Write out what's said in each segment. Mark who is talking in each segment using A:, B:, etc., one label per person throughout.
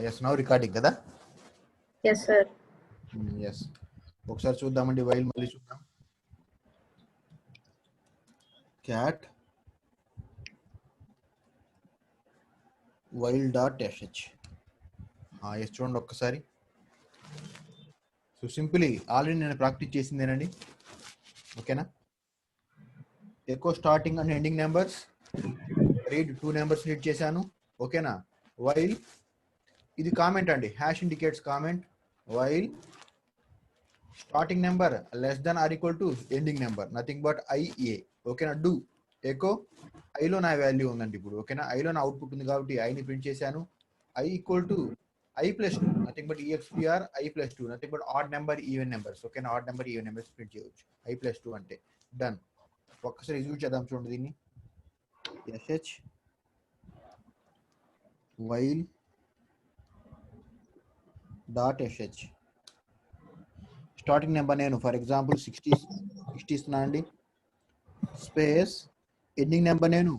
A: Yes now recording కదా.
B: Yes sir.
A: Yes ఒకసారి చూద్దామండి. వైల్ మళ్ళీ చూద్దాం. Cat while dot SH. Yes చూడండి ఒక్కసారి. సో సింపుల్లీ ఆల్రెడీ నేను ప్రాక్టీస్ చేసిందేనండి. ఓకేనా. Echo starting and ending numbers, read 2 numbers read చేశాను. ఓకేనా. వైల్ ఇది కామెంట్ అండి, hash indicates comment. While starting number less than or equal to ending number, nothing but IA. ఓకేనా. డూ ఎకో ఐలో నా వాల్యూ ఉందండి ఇప్పుడు. ఓకేనా. ఐలో నా అవుట్పుట్ ఉంది కాబట్టి ఐని ప్రింట్ చేశాను. I equal to I+2, nothing but EXPR I+2, nothing but odd number even numbers. ఓకేనా. Odd number even numbers print చేయవచ్చు. I+2 అంటే డన్. ఒక్కసారి ఎగ్జిక్యూట్ చేద్దాం చూడండి దీన్ని. SH while dot SH starting number నేను ఫర్ ఎగ్జాంపుల్ 60 ఇస్తున్నా అండి. స్పేస్ ఎండింగ్ నెంబర్ నేను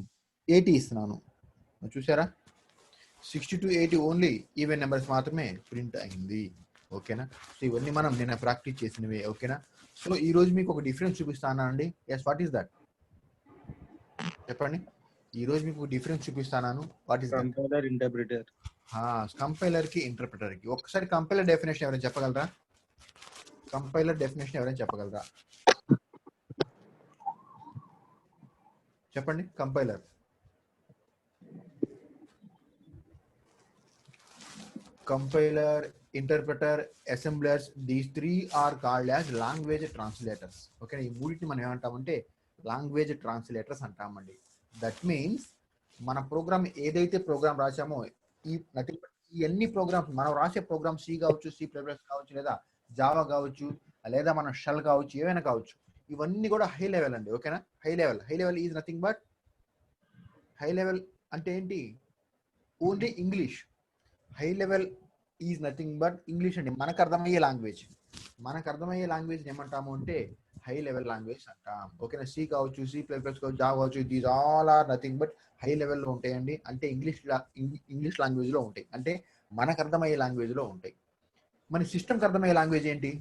A: 80 ఇస్తున్నాను. చూసారా, 60 to 80 ఓన్లీ ఈవెన్ నెంబర్స్ మాత్రమే ప్రింట్ అయింది. ఓకేనా. సో ఇవన్నీ మనం నేను ప్రాక్టీస్ చేసినవి. ఓకేనా. సో ఈ రోజు మీకు ఒక డిఫరెన్స్ చూపిస్తాను అండి. ఎస్ వాట్ ఈస్ దట్ చెప్పండి. ఈ రోజు మీకు డిఫరెన్స్ చూపిస్తాను. What is
C: compiler interpreter.
A: Compiler కి ఇంటర్ప్రిటర్ కి. ఒకసారి కంపైలర్ డెఫినేషన్ ఎవరైనా చెప్పగలరా? కంపైలర్ డెఫినేషన్ ఎవరైనా చెప్పగలరా? చెప్పండి. Compiler interpreter, assemblers, these 3 are called as language translators. Okay. ఈ మూడింటిని మనం ఏమంటామంటే లాంగ్వేజ్ ట్రాన్స్లేటర్స్ అంటామండి. దట్ మీన్స్ మన ప్రోగ్రామ్ ఏదైతే ప్రోగ్రామ్ రాసామో ఈ అన్ని ప్రోగ్రామ్స్ మనం రాసే ప్రోగ్రామ్ సి కావచ్చు, C++ కావచ్చు, లేదా జావా కావచ్చు, లేదా మన షెల్ కావచ్చు, ఏవైనా కావచ్చు, ఇవన్నీ కూడా హై లెవెల్ అండి. ఓకేనా. High level is nothing but high level అంటే ఏంటి? Only English. High level is nothing but English అండి. మనకు అర్థమయ్యే లాంగ్వేజ్ ఏమంటాము అంటే హై లెవెల్ లాంగ్వేజ్ అంటాం. ఓకేనా. సి కావచ్చు, C++ కావచ్చు, జావా కావచ్చు, these all are nothing but high లెవెల్లో ఉంటాయండి. అంటే ఇంగ్లీష్ లాంగ్వేజ్ లో ఉంటాయి. అంటే మనకు అర్థమయ్యే లాంగ్వేజ్ లో ఉంటాయి. మన సిస్టమ్కి అర్థమయ్యే లాంగ్వేజ్ ఏంటి?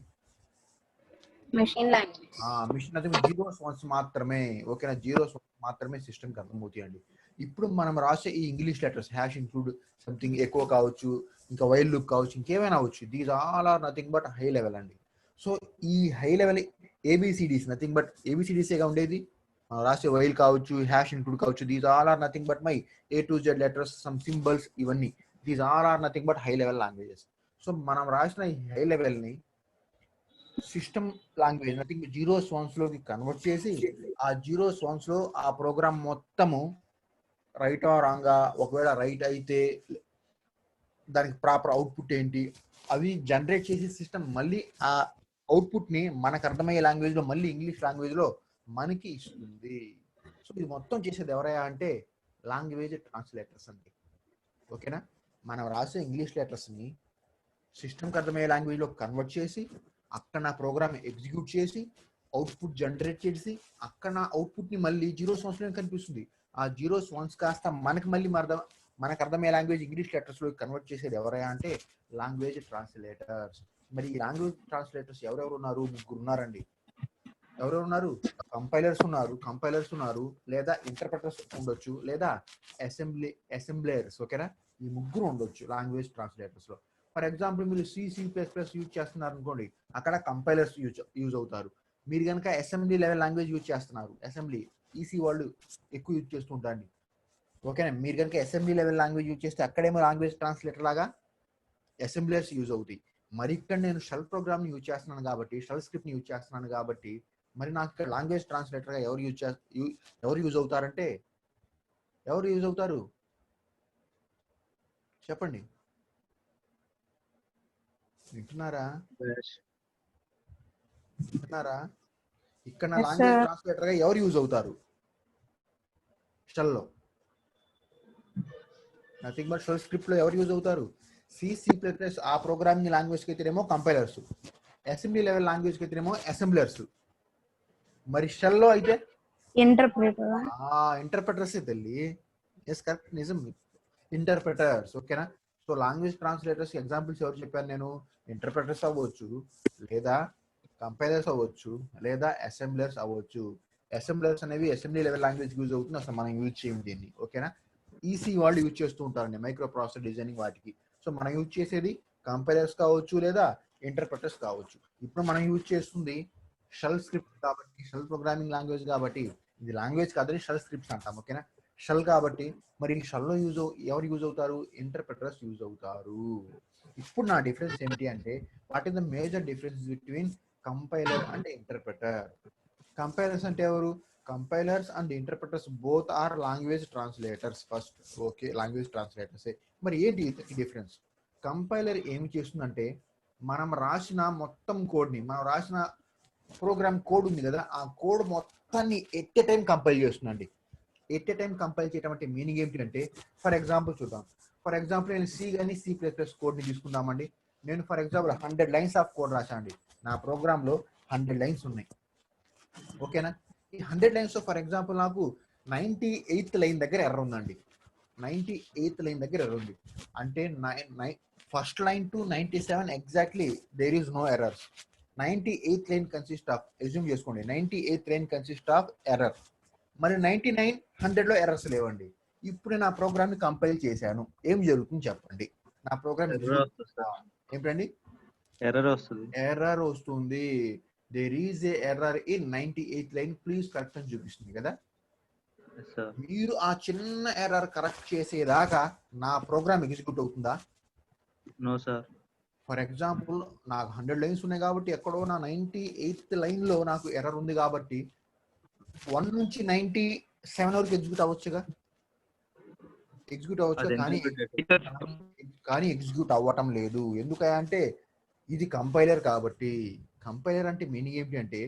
B: Machine language.
A: మిషన్ అంటే జీరోస్ వన్స్ మాత్రమే. ఓకేనా. జీరోస్ మాత్రమే సిస్టమ్కి అర్థమవుతాయండి. ఇప్పుడు మనం రాసే ఈ English letters hash include something echo కావచ్చు, ఇంకా వైల్ లూప్ కావచ్చు, ఇంకేమైనా అవచ్చు, these all are nothing but high level అండి. సో ఈ high level ABCDs nothing but ABCDSగా ఉండేది. రాసే వైల్ కావచ్చు, హ్యాష్ ఇంక్లూడ్ కావచ్చు, these all are nothing but my A to Z letters, some symbols, ఇవన్నీ these all are nothing but high level languages. So మనం రాసిన ఈ హై లెవెల్ని system language nothing zeros once లోకి కన్వర్ట్ చేసి ఆ జీరోస్ వన్స్ లో ఆ ప్రోగ్రామ్ మొత్తము రైట్ ఆర్ రాంగా, ఒకవేళ రైట్ అయితే దానికి ప్రాపర్ అవుట్పుట్ ఏంటి అవి జనరేట్ చేసి సిస్టమ్ మళ్ళీ ఆ అవుట్పుట్ ని మనకు అర్థమయ్యే లాంగ్వేజ్ లో మళ్ళీ ఇంగ్లీష్ లాంగ్వేజ్ లో మనకి ఇస్తుంది. సో ఇది మొత్తం చేసేది ఎవరయ్యా అంటే లాంగ్వేజ్ ట్రాన్స్లేటర్స్ అండి. ఓకేనా. మనం రాసే ఇంగ్లీష్ లెటర్స్ ని సిస్టమ్కి అర్థమయ్యే లాంగ్వేజ్ లో కన్వర్ట్ చేసి అక్కడ నా ప్రోగ్రామ్ ఎగ్జిక్యూట్ చేసి అవుట్పుట్ జనరేట్ చేసి అక్కడ నా అవుట్పుట్ ని మళ్ళీ జీరోస్ వన్స్ లో కనిపిస్తుంది. ఆ జీరోస్ వన్స్ కాస్త మనకి మళ్ళీ మనకు అర్థమయ్యే లాంగ్వేజ్ ఇంగ్లీష్ లెటర్స్ లో కన్వర్ట్ చేసేది ఎవరయ్యా అంటే లాంగ్వేజ్ ట్రాన్స్లేటర్స్. మరి ఈ లాంగ్వేజ్ ట్రాన్స్లేటర్స్ ఎవరెవరు ఉన్నారు? 3 ఉన్నారండి. ఎవరెవరు ఉన్నారు? కంపైలర్స్ ఉన్నారు, లేదా ఇంటర్ప్రిటర్స్ ఉండొచ్చు, లేదా అసెంబ్లర్స్. ఓకేనా. ఈ 3 ఉండొచ్చు లాంగ్వేజ్ ట్రాన్స్లేటర్స్ లో. ఫర్ ఎగ్జాంపుల్ మీరు C++ యూజ్ చేస్తున్నారు అనుకోండి, అక్కడ కంపైలర్స్ యూజ్ అవుతారు. మీరు కనుక అసెంబ్లీ లెవెల్ లాంగ్వేజ్ యూజ్ చేస్తున్నారు, అసెంబ్లీ EC వాళ్ళు ఎక్కువ యూజ్ చేస్తుంటారండి. ఓకేనా. మీరు కనుక అసెంబ్లీ లెవెల్ లాంగ్వేజ్ యూజ్ చేస్తే అక్కడేమో లాంగ్వేజ్ ట్రాన్స్లేటర్ లాగా అసెంబ్లర్స్ యూజ్ అవుతాయి. మరి ఇక్కడ నేను షెల్ ప్రోగ్రామ్ ని యూజ్ చేస్తున్నాను కాబట్టి, షెల్ స్క్రిప్ట్ ని యూజ్ చేస్తున్నాను కాబట్టి, మరి నాకు ఇక్కడ లాంగ్వేజ్ ట్రాన్స్లేటర్ గా ఎవరు యూజ్ అవుతారంటే ఎవరు యూజ్ అవుతారు చెప్పండి. వింటున్నారా? ఇక్కడ నా లాంగ్వేజ్ ట్రాన్స్లేటర్ గా ఎవరు యూజ్ అవుతారు షెల్ లో? నథింగ్ బట్ షెల్ స్క్రిప్ట్ లో ఎవరు యూజ్ అవుతారు? C++ ఆ ప్రోగ్రామింగ్ లాంగ్వేజ్ కి అయితేనేమో కంపైలర్స్, అసెంబ్లీ లెవెల్ లాంగ్వేజ్ కి అయితేనేమో అసెంబ్లర్స్, మరి షెల్ లో అయితే ఇంటర్ప్రిటర్స్ తల్లి. ఎస్ కరెక్ట్, నిజం, ఇంటర్ప్రిటర్స్. ఓకేనా. సో లాంగ్వేజ్ ట్రాన్స్లేటర్స్ ఎగ్జాంపుల్స్ ఎవరు చెప్పాను నేను? ఇంటర్ప్రెటర్స్ అవ్వచ్చు, లేదా కంపైలర్స్ అవ్వచ్చు, లేదా అసెంబ్లర్స్ అవ్వచ్చు. అసెంబ్లర్స్ అనేవి అసెంబ్లీ లెవెల్ లాంగ్వేజ్ యూజ్ అవుతుంది, అసలు మనం యూజ్ చేయం దీన్ని. ఓకేనా? ఈసీ వాళ్ళు యూజ్ చేస్తూ ఉంటారండి మైక్రో ప్రాసెసర్ డిజైనింగ్ వాటికి. సో మనం యూజ్ చేసేది కంపైలర్స్ కావచ్చు, లేదా ఇంటర్ప్రెటర్స్ కావచ్చు. ఇప్పుడు మనం యూజ్ చేస్తుంది షెల్ స్క్రిప్ట్ కాబట్టి, షెల్ ప్రోగ్రామింగ్ లాంగ్వేజ్ కాబట్టి, ఇది లాంగ్వేజ్ కాదని షెల్ స్క్రిప్ట్స్ అంటాం. ఓకేనా? షెల్ కాబట్టి మరి షెల్లో ఎవరు యూజ్ అవుతారు? ఇంటర్ప్రెటర్స్ యూజ్ అవుతారు. ఇప్పుడు నా డిఫరెన్స్ ఏంటి అంటే, what is the major difference between compiler and interpreter? Compilers అంటే ఎవరు? Compilers and interpreters both are language translators. First okay, language translators. మరి ఏంటి డిఫరెన్స్? కంపైలర్ ఏమి చేస్తుందంటే, మనం రాసిన మొత్తం కోడ్ని, మనం రాసిన ప్రోగ్రామ్ కోడ్ ఉంది కదా, ఆ కోడ్ మొత్తాన్ని ఎట్ ఎ టైం కంపైల్ చేస్తుందండి. ఎట్ ఎ టైం కంపైల్ చేయడం అంటే మీనింగ్ ఏంటి అంటే, ఫర్ ఎగ్జాంపుల్ చూద్దాం. ఫర్ ఎగ్జాంపుల్ నేను సి కానీ C++ కోడ్ని తీసుకుందామండి. నేను for example 100 lines of code రాశానండి. నా ప్రోగ్రామ్లో 100 లైన్స్ ఉన్నాయి. ఓకేనా? ఈ 100 లైన్స్ ఫర్ ఎగ్జాంపుల్ నాకు 98th లైన్ దగ్గర ఎర్ర ఉందండి. 98th లైన్ దగ్గర ఎర్ర ఉంది అంటే first line to 97 exactly there is no errors. 98th line consist of, assume చేసుకోండి 98th line consist of error. మరి 99, 100లో ఎర్రర్స్ లేవండి. ఇప్పుడు నా ప్రోగ్రామ్ ని కంపైల్ చేశాను, ఏం జరుగుతుంది చెప్పండి? నా ప్రోగ్రామ్ ఏంటండి?
C: ఎర్రర్ వస్తుంది.
A: ఎర్రర్ వస్తుంది. There is a error in 98th line, please correct అని చూపిస్తుంది కదా. మీరు ఆ చిన్న ఎర్రర్ కరెక్ట్ చేసేదాకా నా ప్రోగ్రామ్ ఎగ్జిక్యూట్ అవుతుందా?
C: No sir.
A: ఫర్ ఎగ్జాంపుల్ నాకు 100 లైన్స్ ఉన్నాయి కాబట్టి ఎక్కడో నా 98th లైన్ లో నాకు ఎర్రర్ ఉంది కాబట్టి 1 నుంచి 97 వరకు ఎగ్జిక్యూట్ అవ్వచ్చుగా. ఎగ్జిక్యూట్ అవ్వచ్చు కానీ ఎగ్జిక్యూట్ అవ్వటం లేదు. ఎందుకంటే ఇది కంపైలర్ కాబట్టి. కంపైలర్ అంటే మీనింగ్ ఏంటి అంటే,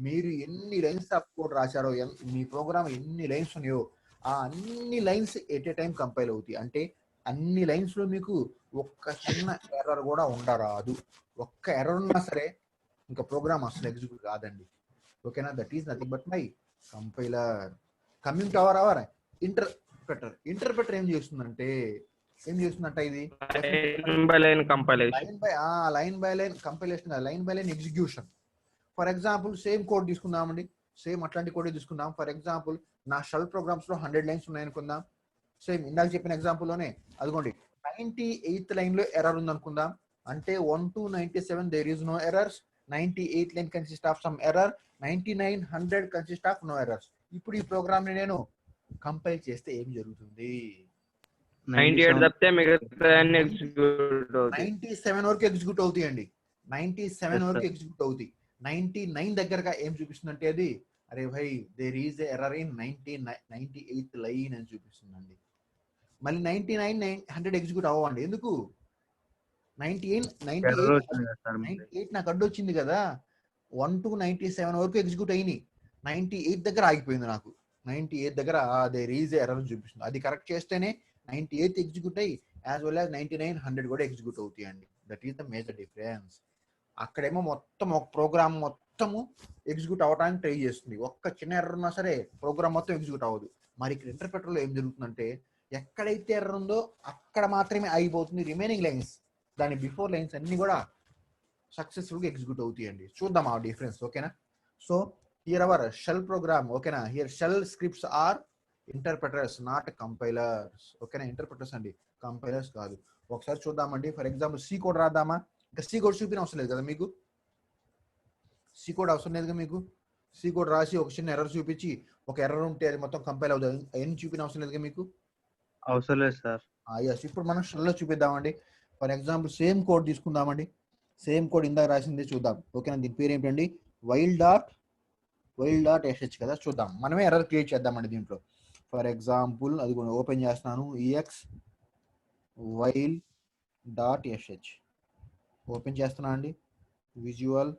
A: మీరు ఎన్ని లైన్స్ ఆఫ్ కోడ్ రాశారో, మీ ప్రోగ్రామ్ ఎన్ని లైన్స్ ఉన్నాయో ఆ అన్ని lines at a time compile అవుతాయి. అంటే అన్ని లైన్స్ లో మీకు ఒక్క చిన్న ఎర్రర్ కూడా ఉండరాదు. ఒక్క ఎర్రర్ ఉన్నా సరే ఇంకా ప్రోగ్రామ్ అసలు ఎగ్జిక్యూట్ కాదండి. ఓకేనా? That is nothing but my compiler. Coming to our interpreter. Interpreter ఏం చేస్తుందంటే ఇది line by line compilation, line by line execution. For example same code తీసుకుందామండి, సేమ్ అట్లాంటి కోడ్ తీసుకుందాం. ఫర్ ఎగ్జాంపుల్ నా షెల్ ప్రోగ్రామ్స్ లో 100 లైన్స్ ఉన్నాయనుకుందాం. సేమ్ ఇందాక చెప్పిన ఎగ్జాంపుల్ లోనే అదిగోండి 98th లైన్ లో ఎర్రర్ ఉంది అనుకుందాం. అంటే 1 to 97 there is no errors. 98th line consist of some error. 99, 100 consist of no errors. ఇప్పుడు ఈ ప్రోగ్రామ్ ని నేను కంపైల్ చేస్తే ఏం జరుగుతుంది?
C: 98 తప్పితే మిగతా అన్ని ఎగ్జిక్యూట్ అవుతాయి.
A: 97 వరకు ఎగ్జిక్యూట్ అవుతాయండి. 97 వరకు ఎగ్జిక్యూట్ అవుతాయి. 99 దగ్గరగా ఏం చూపిస్తుందంటే అది, అరే భాయ్ there is error in 98th line అని చూపిస్తుందండి. మళ్ళీ 99, 100 ఎగ్జిక్యూట్ అవ్వండి. ఎందుకు? 98 నాకు అడ్డు వచ్చింది కదా. 1 to 97 వరకు ఎగ్జిక్యూట్ అయినాయి. 98 దగ్గర ఆగిపోయింది నాకు. 98 దగ్గర దేర్ ఈజ్ ఎర్రర్ చూపిస్తుంది. అది కరెక్ట్ చేస్తేనే 98 ఎగ్జిక్యూట్ అయ్యి యాజ్ వెల్ యాజ్ 99, 100 కూడా ఎగ్జిక్యూట్ అవుతాయండి. That is the major difference. అక్కడేమో మొత్తం ఒక ప్రోగ్రామ్ మొత్తము ఎగ్జిక్యూట్ అవ్వడానికి ట్రై చేస్తుంది. ఒక్క చిన్న ఎర్రర్ ఉన్నా సరే ప్రోగ్రామ్ మొత్తం ఎగ్జిక్యూట్ అవ్వదు. మరి ఇక్కడ ఇంటర్ప్రెటర్ లో ఏం జరుగుతుందంటే, ఎక్కడైతే ఎర్రర్ ఉందో అక్కడ మాత్రమే ఆగిపోతుంది. రిమైనింగ్ లైన్స్, దాని బిఫోర్ లైన్స్ అన్ని కూడా సక్సెస్ఫుల్ గా ఎగ్జిక్యూట్ అవుతాయండి. చూద్దాం ఆ డిఫరెన్స్. ఓకేనా? So here our shell program. ఓకేనా? Here shell scripts are interpreters, not compilers. ఓకేనా? ఇంటర్ప్రెటర్స్ అండి, కంపైలర్స్ కాదు. ఒకసారి చూద్దామండి. ఫర్ ఎగ్జాంపుల్ సి కోడ్ రాద్దామా? ఇంకా సి కోడ్ చూపిన అవసరం లేదు కదా మీకు. సి కోడ్ అవసరం లేదు కదా మీకు. సి కోడ్ రాసి ఒక చిన్న ఎర్రర్ చూపించి, ఒక ఎర్రర్ ఉంటే అది మొత్తం కంపైల్ అవుతుంది, అవన్నీ చూపిన అవసరం లేదు కదా మీకు.
C: అవసరం లేదు సార్.
A: ఎస్. ఇప్పుడు మనం షెల్లో చూపిద్దామండి. ఫర్ ఎగ్జాంపుల్ సేమ్ కోడ్ తీసుకుందామండి. సేమ్ కోడ్ ఇందాక రాసింది చూద్దాం. ఓకేనా? దీని పేరు ఏంటండి? వైల్ డాట్ ఎస్హెచ్ కదా. చూద్దాం, మనమే ఎర్రర్ క్రియేట్ చేద్దామండి దీంట్లో. ఫర్ ఎగ్జాంపుల్ అది కూడా ఓపెన్ చేస్తున్నాను. ex while dot SH open చేస్తున్నా అండి. విజువల్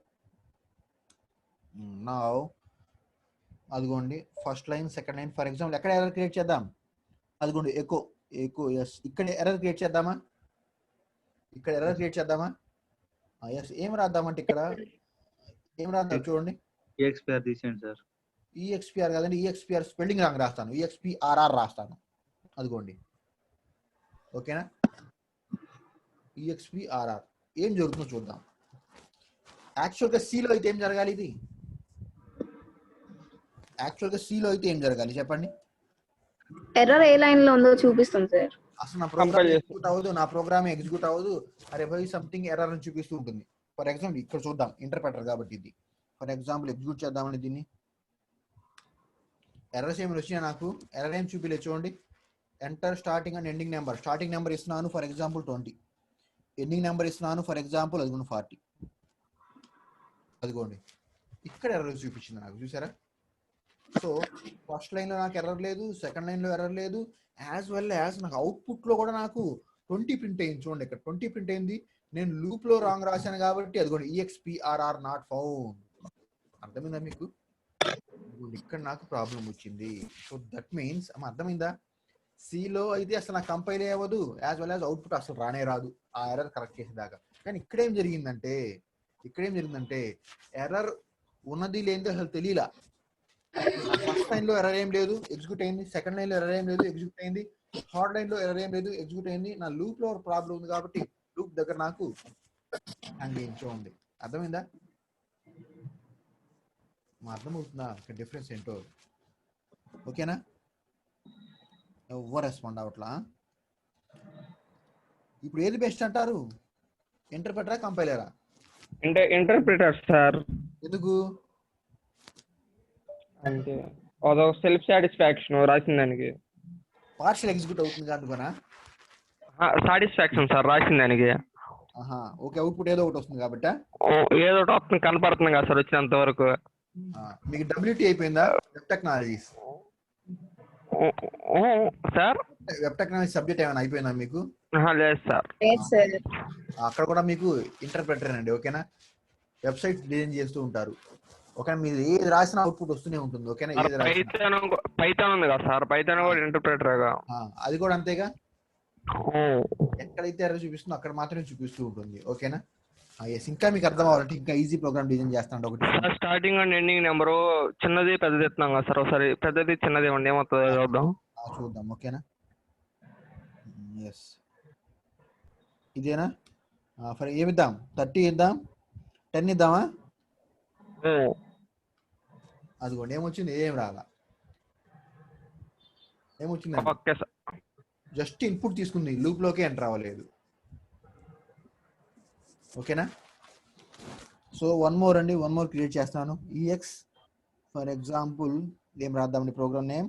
A: నౌ అదిగోండి first line, second line. For example ఎక్కడ ఎర్రర్ క్రియేట్ చేద్దాం? అదిగోండి ఎకో ఎస్. ఇక్కడ ఎర్రర్ క్రియేట్ చేద్దామా? ఇక్కడ ఎర్రర్ క్రియేట్ చేద్దామా? ఎస్. ఏం రాద్దామంటే ఇక్కడ ఏం రాద్దాం చూడండి.
C: EXPR తీసేయండి సార్.
A: EXPR కాదండి, EXPR స్పెల్లింగ్ రాంగ్ రాస్తాను. EXPRR రాస్తాను. అదిగోండి. ఓకేనా? EXPRR ఏం జరుగుతుందో చూద్దాం. యాక్చువల్గా సిలో అయితే ఏం జరగాలి? ఇది యాక్చువల్గా సిలో అయితే ఏం జరగాలి చెప్పండి?
B: ఎర్రర్ ఏ లైన్ లో ఉందో చూపిస్తుంది సార్.
A: అసలు నా ప్రోగ్రామ్ ఎగ్జిక్యూట్ అవ్వదు, నా ప్రోగ్రామ్ ఎగ్జిక్యూట్ అవ్వదు. అరే భయ్ సంథింగ్ ఎర్రర్ అని చూపిస్తూ ఉంటుంది. ఫర్ ఎగ్జాంపుల్ ఇక్కడ చూద్దాం, ఇంటర్ప్రెటర్ కాబట్టి ఇది. ఫర్ ఎగ్జాంపుల్ ఎగ్జిక్యూట్ చేద్దామని దీన్ని. ఎర్రర్స్ ఏమి వచ్చినాయి నాకు? ఎర్రర్ ఏం చూపిలేదు చూడండి. Enter starting and ending number. Starting number ఇస్తున్నాను ఫర్ ఎగ్జాంపుల్ 20, ఎండింగ్ నెంబర్ ఇస్తున్నాను ఫర్ ఎగ్జాంపుల్ అదిగోండి 40. అదిగోండి ఇక్కడ ఎర్రర్ చూపించింది నాకు, చూసారా? సో ఫస్ట్ లైన్ లో నాకు ఎర్రర్ లేదు, సెకండ్ లైన్ లో ఎర్రర్ లేదు, యాజ్ వెల్ యాజ్ నాకు అవుట్పుట్ లో కూడా నాకు 20 ప్రింట్ అయింది. చూడండి ఇక్కడ 20 ప్రింట్ అయింది. నేను లూప్ లో రాంగ్ రాశాను కాబట్టి అదిగోండి EXPRR నాట్ ఫౌండ్. అర్థమైందా మీకు? ఇక్కడ నాకు ప్రాబ్లం వచ్చింది. సో దట్ మీన్స్ అర్థమైందా? సిలో అయితే అసలు నాకు కంపైల్ అవ్వదు, యాజ్ వెల్ యాజ్ అవుట్పుట్ అసలు రానే రాదు ఆ ఎర్రర్ కరెక్ట్ చేసేదాకా. కానీ ఇక్కడేం జరిగిందంటే ఎర్రర్ ఉన్నది లేనిది అసలు తెలియలా. ఫస్ట్ లైన్ లో ఎర్రర్ ఏం లేదు, ఎగ్జిక్యూట్ అయింది. సెకండ్ లైన్ లో ఎర్రర్ ఏం లేదు, ఎగ్జిక్యూట్ అయింది. థర్డ్ లైన్ లో ఎర్రర్ ఏం లేదు, ఎగ్జిక్యూట్ అయింది. నా లూప్ లో ప్రాబ్లం ఉంది కాబట్టి లూప్ దగ్గర నాకు చూడండి. అర్థమైందా? అర్థమవుతుందా ఇక్కడ డిఫరెన్స్ ఏంటో? ఓకేనా? ఎవరు రెస్పాండ్ అవట్లా? ఇప్పుడు ఏది బెస్ట్ అంటారు? ఇంటర్ప్రెటరా కంపైలరా?
D: Interpreter sir.
A: ఎందుకు?
D: అంటే అదొక సెల్ఫ్ సాటిస్ఫాక్షన్ రాసిన దానికి.
A: పార్షల్ ఎగ్జిక్యూట్ అవుతుంది అందుకనా?
D: సాటిస్ఫాక్షన్ సార్ రాసిన దానికి.
A: ఓకే, అవుట్పుట్ ఏదో ఒకటి వస్తుంది కాబట్టి
D: ఏదో ఒకటి వస్తుంది, కనపడుతుంది కదా సార్ వచ్చినంత వరకు.
A: మీకు WT అయిపోయిందా? Web technologies
D: sir,
A: web technology subject ఏమైనా అయిపోయిందా మీకు?
D: లేదు సార్.
A: అక్కడ కూడా మీకు ఇంటర్ప్రెటర్ అండి. ఓకేనా? వెబ్సైట్ డిజైన్ చేస్తూ ఉంటారు. ఓకేనా? మీరు ఏది రాసిన అవుట్పుట్ వస్తూనే ఉంటుంది. ఓకేనా?
D: పైథాన్ ఉంది కదా సార్, పైథాన్ కూడా ఇంటర్ప్రెటర్.
A: అది కూడా అంతేగా. ఎక్కడైతే ఎర్రర్ చూపిస్తుందో అక్కడ మాత్రమే చూపిస్తూ ఉంటుంది. ఓకేనా? ఇంకా మీకు అర్థం అవ్వాలంటే ఇంకా ఈజీ ప్రోగ్రామ్ డిజైన్ చేస్తాను. ఒకటి
D: స్టార్టింగ్ అండ్ ఎండింగ్ నెంబరు చిన్నది పెద్దది ఇస్తున్నాం కదా సార్. ఒకసారి పెద్దది చిన్నది ఇవ్వండి, ఏమవుతుందో చూద్దాం.
A: చూద్దాం. ఓకేనా? ఎస్, ఇదేనా? ఫర్ ఏమిద్దాం? 30 ఇద్దాం, 10 ఇద్దామా? అదిగోండి ఏమొచ్చింది? ఏం రాలా. ఏమొచ్చింది?
D: ఓకే సార్,
A: జస్ట్ ఇన్పుట్ తీసుకుంది, లూప్ లోకి ఎంటర్ అవ్వలేదు. ఓకేనా? సో వన్ మోర్ అండి, వన్ మోర్ క్రియేట్ చేస్తాను. EX ఫర్ ఎగ్జాంపుల్ ఏం రాద్దామండి? Program name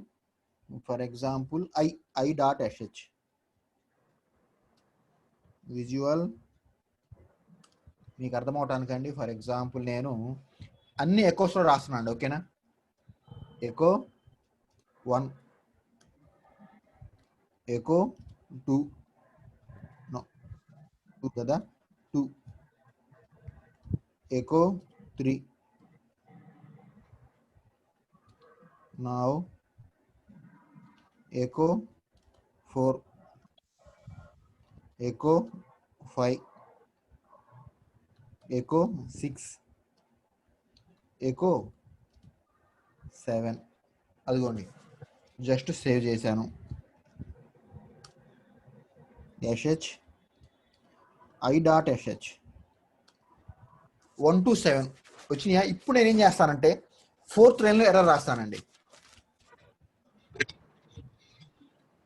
A: for example I.sh visual. మీకు అర్థమవటానికండి ఫర్ ఎగ్జాంపుల్ నేను అన్ని ఎకోస్లో రాస్తున్నాను. ఓకేనా? ఎకో 1, ఎకో 2 కదా, 2, echo 3, now echo 4, echo 5, echo 6, echo 7. అదిగోండి జస్ట్ సేవ్ చేశాను. sh I.sh 1 to 7 వచ్చినాయా? ఇప్పుడు నేనేం చేస్తానంటే 4th లైన్లో ఎర్రర్ రాస్తానండి.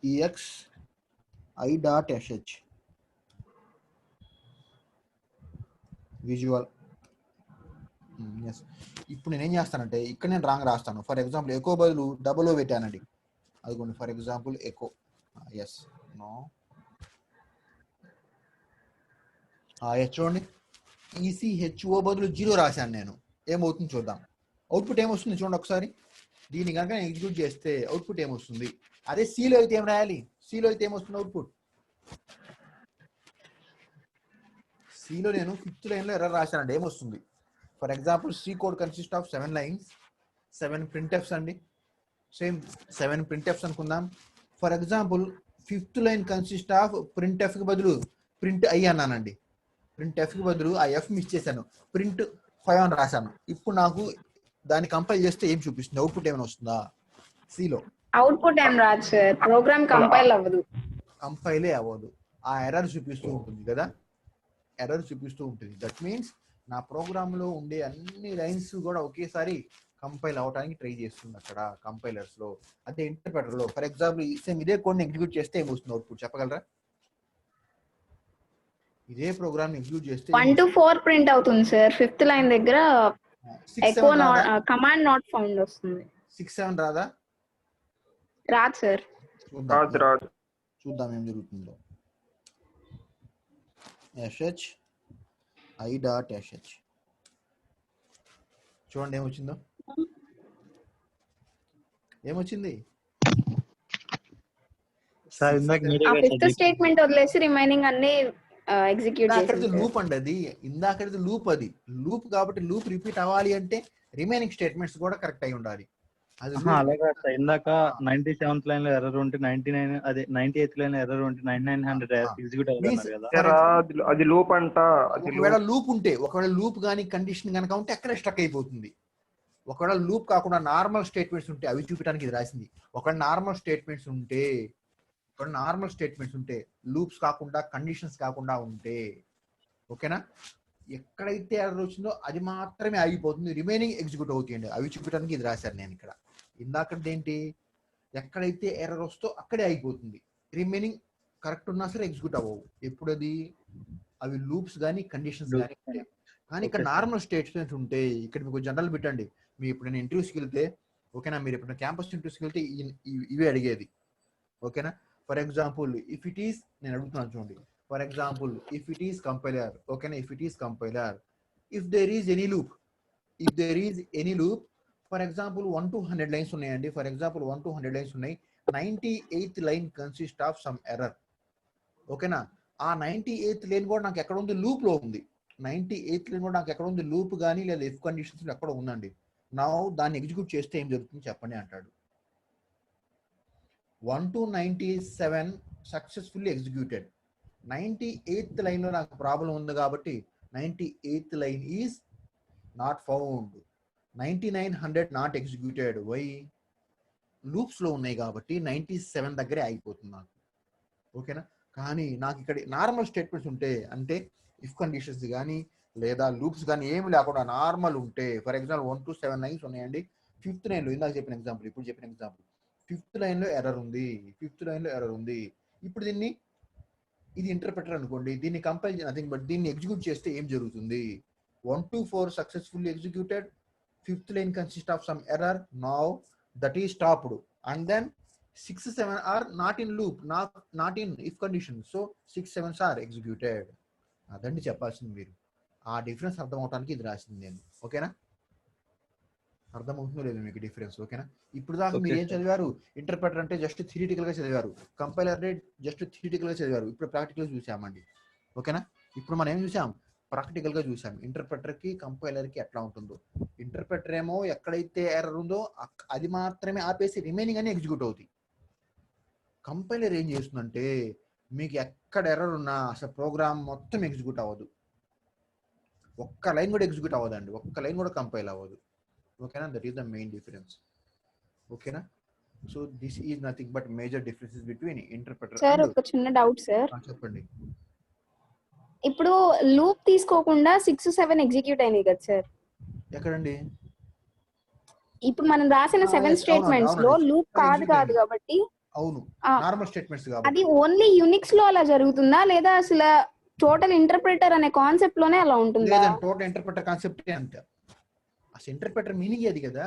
A: EX I.sh visual. ఎస్, ఇప్పుడు నేనేం చేస్తానంటే ఇక్కడ నేను రాంగ్ రాస్తాను. ఫర్ ఎగ్జాంపుల్ ఎకో బదులు డబుల్ ఓ పెట్టానండి. అదిగోండి for example echo. Yes, no, చూడండి ECHO బదులు 0 రాశాను నేను. ఏమవుతుంది చూద్దాం. అవుట్పుట్ ఏమొస్తుంది చూడండి ఒకసారి. దీన్ని కనుక నేను ఎగ్జిక్యూట్ చేస్తే అవుట్పుట్ ఏమొస్తుంది? అదే సిలో అయితే ఏం రాయాలి? సిలో అయితే ఏమొస్తుంది అవుట్పుట్? సిలో నేను 5th లైన్లో ఎర్రర్ రాశానండి. ఏమొస్తుంది? For example C code consist of 7 lines, 7 printfs అండి. సేమ్ 7 printfs అనుకుందాం. For example 5th line consist of printf కి బదులు ప్రింట్ ఐ అన్నానండి. ప్రింట్ ఎఫ్ కి బదులు ఆ ఎఫ్ మిస్ చేశాను, ప్రింట్ 5 అని రాశాను. ఇప్పుడు నాకు దాన్ని కంపైల్ చేస్తే ఏం చూపిస్తుంది? అవుట్పుట్ ఏమైనా వస్తుందా? సిలో
B: అవుట్పుట్ ఏం రాదు సార్, ప్రోగ్రామ్ కంపైల్ అవ్వదు.
A: కంపైలే అవ్వదు, ఆ ఎర్రర్ చూపిస్తూ ఉంటుంది కదా. ఎర్రర్ చూపిస్తూ ఉంటుంది. దట్ మీన్స్ నా ప్రోగ్రామ్లో ఉండే అన్ని లైన్స్ కూడా ఒకేసారి కంపైల్ అవడానికి ట్రై చేస్తుంది అక్కడ కంపైలర్స్లో. అదే ఇంటర్ప్రెటర్లో ఫర్ ఎగ్జాంపుల్ సేమ్ ఇదే కోడ్ని ఎగ్జిక్యూట్ చేస్తే ఏమొస్తుంది అవుట్పుట్ చెప్పగలరా? ఇదే ప్రోగ్రామ్ ఎగ్జిక్యూట్ చేస్తే
B: 1 to 4 ప్రింట్ అవుతుంది సార్. 5th లైన్ దగ్గర
A: 6,
B: ఎకో
A: 7 రాదా?
B: కమాండ్ నాట్ ఫౌండ్ వస్తుంది.
A: 6, 7 రాదా?
B: రాదు సార్.
A: చూద్దాం ఏం జరుగుతుందో. sh i.sh చూడండి ఏమొచ్చిందో. ఏమొచ్చింది
C: సార్ ఇందాక మీరే
B: ఆ
C: కదా
B: 5th స్టేట్మెంట్ వదిలేసి రిమైనింగ్ అన్ని ఎగ్జిక్యూట్
A: ఇందాకటిది
B: చేసింది.
A: లూప్ అండి, అది ఇందాకటిది లూప్, అది లూప్ కాబట్టి లూప్ రిపీట్ అవ్వాలి అంటే రిమైనింగ్ స్టేట్మెంట్స్ కూడా కరెక్ట్ అయి ఉండాలి. అది
C: అలాగే సార్ ఇందాక 97th లైన్ లో ఎర్రర్ ఉంటే 99 అదే 98th లైన్ లో ఎర్రర్ ఉంటే 9900 ఎగ్జిక్యూట్ అవుతున్నారు కదా.
D: అది లూప్ అంట.
A: ఒకవేళ లూప్ ఉంటే, ఒకవేళ లూప్ కానీ కండిషన్ కనుక ఉంటే అక్కడే స్టక్ అయిపోతుంది. ఒకవేళ లూప్ కాకుండా నార్మల్ స్టేట్మెంట్స్ ఉంటే అవి చూపించడానికి ఇది రాసింది. ఒకవేళ నార్మల్ స్టేట్మెంట్స్ ఉంటే లూప్స్ కాకుండా కండిషన్స్ కాకుండా ఉంటే ఓకేనా, ఎక్కడైతే ఎర్రర్ వచ్చిందో అది మాత్రమే ఆగిపోతుంది, రిమైనింగ్ ఎగ్జిక్యూట్ అవుతాయండి. అవి చూపించడానికి ఇది రాశారు నేను ఇక్కడ. ఇందాకది ఏంటి, ఎక్కడైతే ఎర్రర్ వస్తో అక్కడే ఆగిపోతుంది, రిమైనింగ్ కరెక్ట్ ఉన్నా సరే ఎగ్జిక్యూట్ అవ్వవు. ఎప్పుడు అది అవి లూప్స్ కానీ కండిషన్స్ కానీ ఉంటాయి. కానీ ఇక్కడ నార్మల్ స్టేట్మెంట్స్ ఉంటే ఇక్కడ మీకు జనరల్ పెట్టండి. మీరు ఎప్పుడైనా ఇంటర్వ్యూస్కి వెళ్తే ఓకేనా, మీరు ఎప్పుడైనా క్యాంపస్ ఇంటర్వ్యూస్కి వెళ్తే ఇవే అడిగేది ఓకేనా. For example if it is, నేను అడుగుతున్నాను చూడండి, for example if it is compiler ఓకేనా, if it is compiler if there is any loop for example 1 to 100 lines ఉన్నాయండి. ఫర్ ఎగ్జాంపుల్ 1 to 100 లైన్స్ ఉన్నాయి. 98th line consist of some error ఓకేనా. ఆ 98th line కూడా నాకు ఎక్కడ ఉంది, loop లో ఉంది. 98th లైన్ కూడా నాకు ఎక్కడ ఉంది, లూప్ కానీ లేదా ఇఫ్ కండిషన్స్ ఎక్కడ ఉందండి. నా దాన్ని ఎగ్జిక్యూట్ చేస్తే ఏం జరుగుతుంది చెప్పండి అంటాడు. 1 to 97 successfully executed. 98th line లో నాకు ప్రాబ్లం ఉంది కాబట్టి 98th line is not found. 9900 not executed. Why? Loops లో ఉన్నాయి కాబట్టి 97 దగ్గరే ఆగిపోతుంది నాకు ఓకేనా. కానీ నాకు ఇక్కడ నార్మల్ స్టేట్మెంట్స్ ఉంటే, అంటే ఇఫ్ కండిషన్స్ కానీ లేదా లూప్స్ కానీ ఏమి లేకుండా నార్మల్ ఉంటే, ఫర్ ఎగ్జాంపుల్ 1 to 7 లైన్స్ ఉన్నాయండి. 5th లైన్లో ఇందాక చెప్పిన ఎగ్జాంపుల్, ఇప్పుడు చెప్పిన ఎగ్జాంపుల్ 5th లైన్లో ఎర్రర్ ఉంది. ఇప్పుడు ఇది ఇంటర్ప్రెటర్ అనుకోండి, దీన్ని కంపైల్ నథింగ్ బట్ దీన్ని ఎగ్జిక్యూట్ చేస్తే ఏం జరుగుతుంది, 1 to 4 successfully executed, 5th line consist of some error, now that is stopped, and then 6, 7 are not in loop, not in if condition, so 6, 7s are executed. అదండి చెప్పాల్సింది మీరు. ఆ difference అర్థం అవడానికి ఇది రాసింది నేను ఓకేనా. అర్థమవుతుందో లేదు మీకు డిఫరెన్స్ ఓకేనా. ఇప్పుడు దాకా మీరు ఏం చదివారు, ఇంటర్ప్రెటర్ అంటే జస్ట్ థియరిటికల్ గా చదివారు, కంపైలర్ అంటే జస్ట్ థియరిటికల్ గా చదివారు. ఇప్పుడు ప్రాక్టికల్ చూసామండి ఓకేనా. ఇప్పుడు మనం ఏం చూసాం, ప్రాక్టికల్ గా చూసాం ఇంటర్ప్రెటర్ కి కంపైలర్ కి ఎట్లా ఉంటుందో. ఇంటర్ప్రెటర్ ఏమో ఎక్కడైతే ఎర్రర్ ఉందో అది మాత్రమే ఆపేసి రిమైనింగ్ అన్ని ఎగ్జిక్యూట్ అవుతాయి. కంపైలర్ ఏం చేస్తుందంటే మీకు ఎక్కడ ఎర్రర్ ఉన్నా అసలు ప్రోగ్రామ్ మొత్తం ఎగ్జిక్యూట్ అవ్వదు, ఒక్క లైన్ కూడా ఎగ్జిక్యూట్ అవ్వదండి, ఒక్క లైన్ కూడా కంపైల్ అవ్వదు ఓకేనా. That is the main difference ఓకేనా. So this is nothing but major differences between interpreter.
B: Sir ఒక చిన్న డౌట్ సార్,
A: చెప్పండి.
B: ఇప్పుడు లూప్ తీసుకోకుండా 6, 7 ఎగ్జిక్యూట్ అయినాయి కదా సార్,
A: ఎక్కడండి?
B: ఇప్పుడు మనం రాసిన 7 స్టేట్మెంట్స్ లో లూప్ కాదు కాబట్టి
A: అవును, నార్మల్ స్టేట్మెంట్స్ కాబట్టి.
B: అది ఓన్లీ యూనిక్స్ లో అలా జరుగుతుందా లేదా అసలు టోటల్ ఇంటర్ప్రెటర్ అనే కాన్సెప్ట్ లోనే అలా ఉంటుందా?
A: లేదండి, టోటల్ ఇంటర్ప్రెటర్ కాన్సెప్ట్ అంతే. అసలు ఇంటర్ప్రెటర్ మీనింగ్ అది కదా.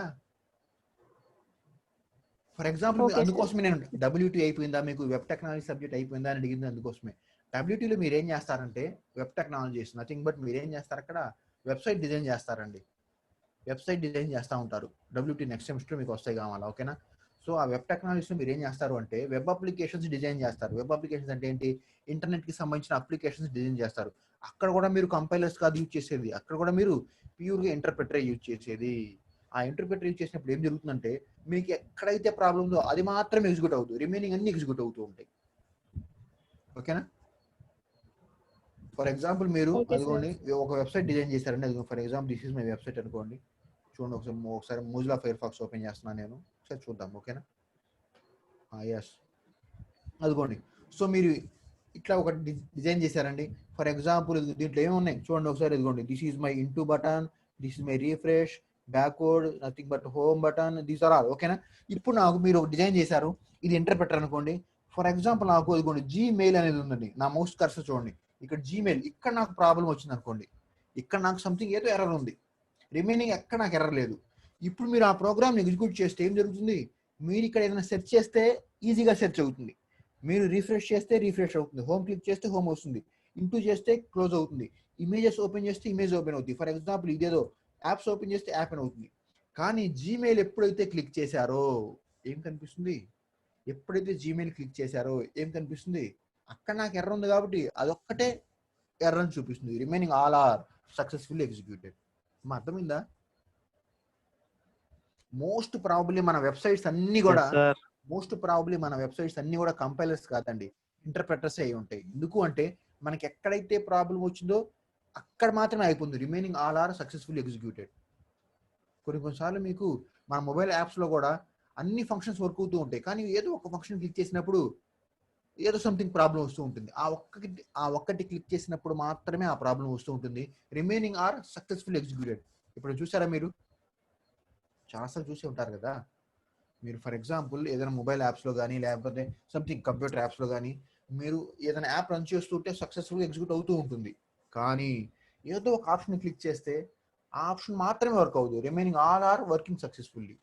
A: ఫర్ ఎగ్జాంపుల్ అందుకోసమే నేను WT అయిపోయిందా మీకు, వెబ్ టెక్నాలజీ సబ్జెక్ట్ అయిపోయిందా అని అడిగింది అందుకోసమే. WTలో మీరు ఏం చేస్తారంటే వెబ్ టెక్నాలజీస్ నథింగ్ బట్ మీరు ఏం చేస్తారు, అక్కడ వెబ్సైట్ డిజైన్ చేస్తారండి, వెబ్సైట్ డిజైన్ చేస్తూ ఉంటారు. WT నెక్స్ట్ సెమిస్టర్ మీకు వస్తాయి కావాలా ఓకేనా. సో ఆ వెబ్ టెక్నాలజీస్ మీరు ఏం చేస్తారు అంటే వెబ్ అప్లికేషన్స్ డిజైన్ చేస్తారు. వెబ్ అప్లికేషన్స్ అంటే ఏంటి, ఇంటర్నెట్ కి సంబంధించిన అప్లికేషన్స్ డిజైన్ చేస్తారు. అక్కడ కూడా మీరు కంపైలర్స్ కాదు యూజ్ చేసేది, అక్కడ కూడా మీరు ప్యూర్ గా ఇంటర్ప్రెటర్ యూజ్ చేసేది. ఆ ఇంటర్ప్రెటర్ యూజ్ చేసినప్పుడు ఏం జరుగుతుందంటే మీకు ఎక్కడైతే ప్రాబ్లం ఉందో అది మాత్రమే ఎగ్జిక్యూట్ అవుతుంది, రిమైనింగ్ అన్ని ఎగ్జిక్యూట్ అవుతూ ఉంటాయి ఓకేనా. ఫర్ ఎగ్జాంపుల్ మీరు అనుకోండి ఒక వెబ్సైట్ డిజైన్ చేశారండి, అది for example this is my website అనుకోండి. చూడండి ఒకసారి మోజిల్లా ఫైర్ ఫాక్స్ ఓపెన్ చేస్తున్నాను నేను, ఒకసారి చూద్దాం ఓకేనా. ఎస్ అదిగోండి. సో మీరు ఇట్లా ఒక డిజైన్ చేశారండి. ఫర్ ఎగ్జాంపుల్ దీంట్లో ఏమున్నాయి చూడండి ఒకసారి, ఇదిగోండి, this is my into button, this is my refresh, backward, nothing but home button, these are all. ఓకేనా? ఇప్పుడు నాకు మీరు ఒక డిజైన్ చేశారు, ఇది ఇంటర్ప్రెటర్ అనుకోండి. ఫర్ ఎగ్జాంపుల్ నాకు ఇదిగోండి జీమెయిల్ అనేది ఉందండి, నా మౌస్ కర్సర్ చూడండి, ఇక్కడ జీమెయిల్, ఇక్కడ నాకు ప్రాబ్లం వచ్చింది అనుకోండి, ఇక్కడ నాకు సంథింగ్ ఏదో ఎర్రర్ ఉంది, రిమైనింగ్ ఎక్కడ నాకు ఎర్రర్ లేదు. ఇప్పుడు మీరు ఆ ప్రోగ్రామ్ ఎగ్జిక్యూట్ చేస్తే ఏం జరుగుతుంది, మీరు ఇక్కడ ఏదైనా సెర్చ్ చేస్తే ఈజీగా సెర్చ్ అవుతుంది, మీరు రిఫ్రెష్ చేస్తే రిఫ్రెష్ అవుతుంది, హోమ్ క్లిక్ చేస్తే హోమ్ వస్తుంది, ఇంటూ చేస్తే క్లోజ్ అవుతుంది, ఇమేజెస్ ఓపెన్ చేస్తే ఇమేజ్ ఓపెన్ అవుతుంది. ఫర్ ఎగ్జాంపుల్ ఇదేదో యాప్స్ ఓపెన్ చేస్తే యాప్ అవుతుంది. కానీ జీమెయిల్ ఎప్పుడైతే క్లిక్ చేశారో ఏం కనిపిస్తుంది, ఎప్పుడైతే జీమెయిల్ క్లిక్ చేశారో ఏం కనిపిస్తుంది, అక్కడ నాకు ఎర్ర ఉంది కాబట్టి అదొక్కటే ఎర్ర అని చూపిస్తుంది, remaining all are successfully executed. మా అర్థమైందా? మోస్ట్ ప్రాబబ్లీ మన వెబ్సైట్స్ అన్ని కూడా కంపైలర్స్ కాదండి, ఇంటర్ప్రెటర్స్ అయి ఉంటాయి. ఎందుకు అంటే మనకి ఎక్కడైతే ప్రాబ్లం వచ్చిందో అక్కడ మాత్రమే అయిపోతుంది, remaining all are successfully executed. కొన్నిసార్లు మీకు మన మొబైల్ యాప్స్ లో కూడా అన్ని ఫంక్షన్స్ వర్క్ అవుతూ ఉంటాయి, కానీ ఏదో ఒక ఫంక్షన్ క్లిక్ చేసినప్పుడు ఏదో సంథింగ్ ప్రాబ్లం వస్తూ ఉంటుంది. ఆ ఒక్కటి క్లిక్ చేసినప్పుడు మాత్రమే ఆ ప్రాబ్లం వస్తూ ఉంటుంది, రిమైనింగ్ ఆర్ సక్సెస్ఫుల్ ఎగ్జిక్యూటెడ్. ఇప్పుడు చూసారా, మీరు చాలాసార్లు చూసి ఉంటారు కదా. మీరు ఫర్ ఎగ్జాంపుల్ ఏదైనా మొబైల్ యాప్స్లో కానీ లేకపోతే సంథింగ్ కంప్యూటర్ యాప్స్లో కానీ మీరు ఏదైనా యాప్ రన్ చేస్తుంటే సక్సెస్ఫుల్గా ఎగ్జిక్యూట్ అవుతూ ఉంటుంది, కానీ ఏదో ఒక ఆప్షన్ క్లిక్ చేస్తే ఆ ఆప్షన్ మాత్రమే వర్క్ అవుతుంది, remaining all are working successfully.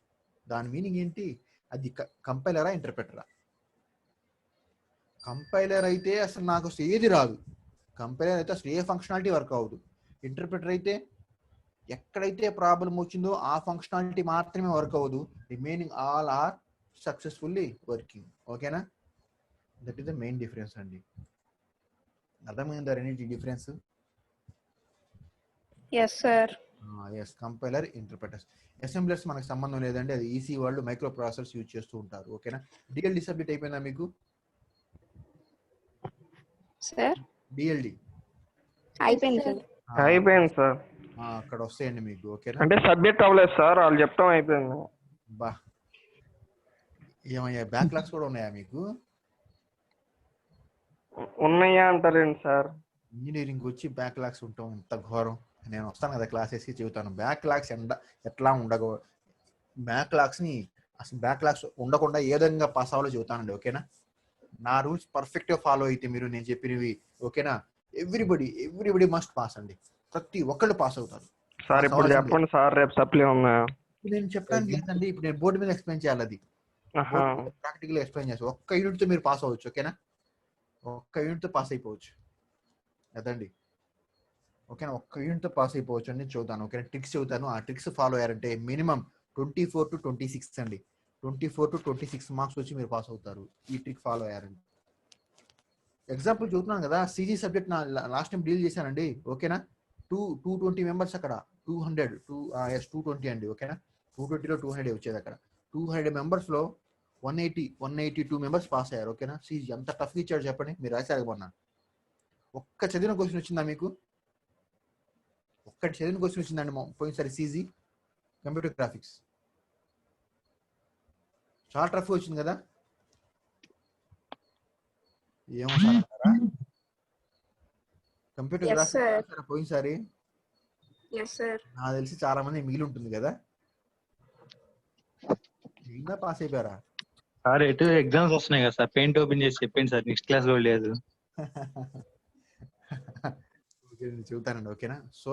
A: దాని మీనింగ్ ఏంటి, అది కంపైలరా ఇంటర్ప్రెటరా? కంపైలర్ అయితే అసలు నాకు అసలు ఏది రాదు, కంపైలర్ అయితే అసలు ఏ ఫంక్షనాలిటీ వర్క్ అవ్వదు. ఇంటర్ప్రెటర్ అయితే ఎక్కడైతే ప్రాబ్లం వచ్చిందో ఆ ఫంక్షనాలిటీ మాత్రమే వర్క్ అవ్వదు, remaining all are successfully working. ఓకేనా? That is the main difference అండి. అర్థమైందా రెండింటి difference?
B: Yes sir.
A: Yes, compiler, interpreters. Assemblers మనకు సంబంధం లేదండి, అది ఈసీ వాళ్ళు మైక్రో ప్రాసెసర్స్ యూజ్ చేస్తూ ఉంటారు. ఓకేనా? డిఎల్డి సబ్జెక్ట్ అయిపోయిందా మీకు?
B: సార్
A: డిఎల్డి
B: అయిపోయింది సార్.
D: అయిపోయింది సార్.
A: అక్కడ వస్తాయండి మీకు. ఓకేనా?
D: అంటే సబ్జెక్ట్ అవ్వలేదు సార్, వాళ్ళు చెప్పడం అయిపోయింది.
A: బా, ఏమయ్యా బ్యాక్లాగ్స్ కూడా ఉన్నాయా మీకు?
D: ఉన్నాయా అంటారేంటి సార్?
A: ఇంజనీరింగ్ వచ్చి బ్యాక్లాగ్స్ ఉంటాం ఇంత ఘోరం. నేను వస్తాను కదా క్లాసెస్కి చెబుతాను బ్యాక్లాగ్స్ ఎట్లా బ్యాక్లాగ్స్ని అసలు బ్యాక్లాగ్స్ ఉండకుండా ఏ విధంగా పాస్ అవ్వాలో చెబుతానండి. ఓకేనా? నా రూల్స్ పర్ఫెక్ట్గా ఫాలో అయితే మీరు నేను చెప్పినవి, ఓకేనా, ఎవ్రీబడి మస్ట్ పాస్ అండి, ప్రతి ఒక్కళ్ళు పాస్ అవుతారు.
D: సార్ ఇప్పుడు చెప్పండి సార్, రేపు సప్లీ ఉన్నాయా?
A: నేను చెప్పడానికి లేదండి, ఇప్పుడు నేను బోర్డు మీద ఎక్స్ప్లెయిన్ చేయాలి, అది ప్రాక్టికల్ ఎక్స్ప్లెయిన్ చేస్తాను. ఒక్క యూనిట్తో మీరు పాస్ అవ్వచ్చు. ఓకేనా? ఒక్క యూనిట్తో పాస్ అయిపోవచ్చు అదండి. ఓకేనా? ఒక్క యూనిట్తో పాస్ అయిపోవచ్చు అండి. చూద్దాను. ఓకేనా? ట్రిక్స్ చెబుతాను, ఆ ట్రిక్స్ ఫాలో అయ్యారంటే మినిమం 24 to 26 అండి, 24 to 26 మార్క్స్ వచ్చి మీరు పాస్ అవుతారు ఈ ట్రిక్ ఫాలో అయ్యారండి. ఎగ్జాంపుల్ చూస్తున్నాను కదా, సిజీ సబ్జెక్ట్ నా లాస్ట్ టైం డీల్ చేశానండి. ఓకేనా? 220 మెంబర్స్ అక్కడ 220 అండి. ఓకేనా? 220లో 200 వచ్చేది అక్కడ. 200 మెంబర్స్లో 182 మెంబర్స్ పాస్ అయ్యారు. ఓకేనా? సిజీ ఎంత టఫ్గా ఇచ్చాడు చెప్పండి, మీరు రాశారు మొన్న. ఒక్క చదివిన క్వశ్చన్ వచ్చిందా మీకు? ఒక్కటి చదివిన క్వశ్చన్ వచ్చిందండి పోయినసారి సిజీ కంప్యూటర్ గ్రాఫిక్స్. చాలా టఫ్గా వచ్చింది కదా, ఏమో సార్ అంటారా? కంప్యూటర్ గ్రాఫిక్స్ పోయినసారి నాకు తెలిసి చాలా మంది మిగిలి ఉంటుంది కదా, మిగిలినా పాస్ అయిపోయారా?
C: సార్ ఎటు ఎగ్జామ్స్ వస్తున్నాయి కదా సార్, పెయింట్ ఓపెన్ చేసి చెప్పండి సార్, నెక్స్ట్ క్లాస్ కూడా లేదు.
A: చెబుతానండి. ఓకేనా? సో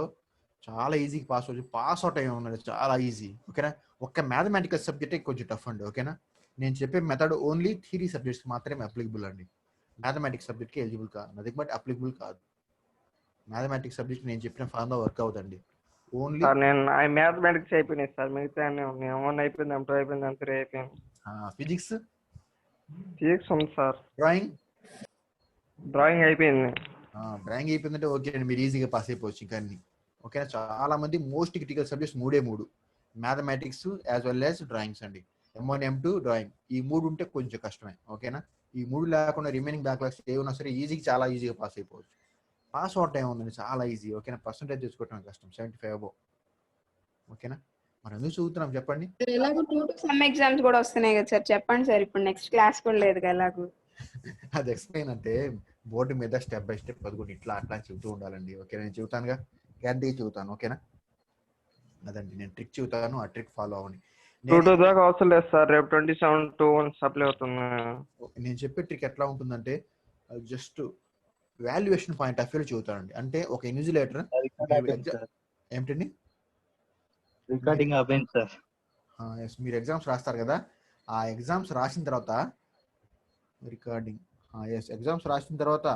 A: చాలా ఈజీగా పాస్ అవుట్ అయ్యి ఉన్నాడు, చాలా ఈజీ. ఓకేనా? ఒక్క మ్యాథమెటికల్ సబ్జెక్టే కొంచెం టఫ్ అండి. ఓకేనా? నేను చెప్పే మెథడ్ ఓన్లీ థియరీ సబ్జెక్ట్స్ మాత్రమే అప్లికబుల్ అండి, మ్యాథమెటిక్స్ సబ్జెక్ట్కి ఎలిజిబుల్ కాదు, నథింగ్ బట్ అప్లికబుల్ కాదు. మ్యాథమెటిక్స్ సబ్జెక్ట్ నేను చెప్పిన ఫార్ములా వర్క్ అవుతుందండి ఓన్లీ.
D: నేను మ్యాథమెటిక్స్ అయిపోయినాయి సార్, మిగతా ఏమన్నా అయిపోయింది, ఎంటర్ అయిపోయింది, అంతే అయిపోయింది.
A: ఫిజిక్స్
D: ఉంది సార్.
A: డ్రాయింగ్
D: అయిపోయింది.
A: డ్రాయింగ్ అయిపోయిందంటే ఓకే అండి, మీరు ఈజీగా పాస్ అయిపోవచ్చు ఇంకా అన్ని. ఓకేనా? చాలా మంది most critical subjects 3 mathematics as well as drawings అండి. M1 M2 డ్రాయింగ్, ఈ 3 ఉంటే కొంచెం కష్టమే. ఓకేనా? ఈ 3 లేకుండా రిమైనింగ్ బ్యాక్లాగ్స్ ఏమన్నా సరే చాలా ఈజీగా పాస్ అయిపోవచ్చు. పాస్ అవుట్ ఏముందండి, చాలా ఈజీ. ఓకేనా? పర్సంటేజ్ తెచ్చుకోవటం కష్టం, 75 అబోవ్. ఓకేనా? మరి ఎందుకు చదువుతున్నాం చెప్పండి?
B: ఎలాగో 2 to some ఎగ్జామ్స్ కూడా వస్తున్నాయి కదా సార్, చెప్పండి సార్. ఇప్పుడు నెక్స్ట్ క్లాస్ కూడా లేదు కదా ఎలాగో.
A: అది ఎక్స్ప్లెయిన్ అంటే బోర్డు మీద స్టెప్ బై స్టెప్ పదకొండు ఇట్లా అట్లా అని చెబుతూ ఉండాలండి. ఓకే, నేను చెబుతానుగా, గ్యారంటీ చెబుతాను. ఓకేనా, అదండి నేను ట్రిక్ చెబుతాను, ఆ ట్రిక్ ఫాలో అవ్వండి.
D: 2 దాకా అవసరం లేదు సార్, రేపు 27 2 సప్లై అవుతుంది.
A: నేను చెప్పే ట్రిక్ ఎట్లా ఉంటుందంటే just valuation point of view చెబుతానండి. అంటే ఒక ఇన్విజిలేటర్ ఏమిటండి,
C: రికార్డింగ్ అయిపోయింది సార్.
A: మీరు ఎగ్జామ్స్ రాస్తారు కదా, ఆ ఎగ్జామ్స్ రాసిన తర్వాత రికార్డింగ్, ఎగ్జామ్స్ రాసిన తర్వాత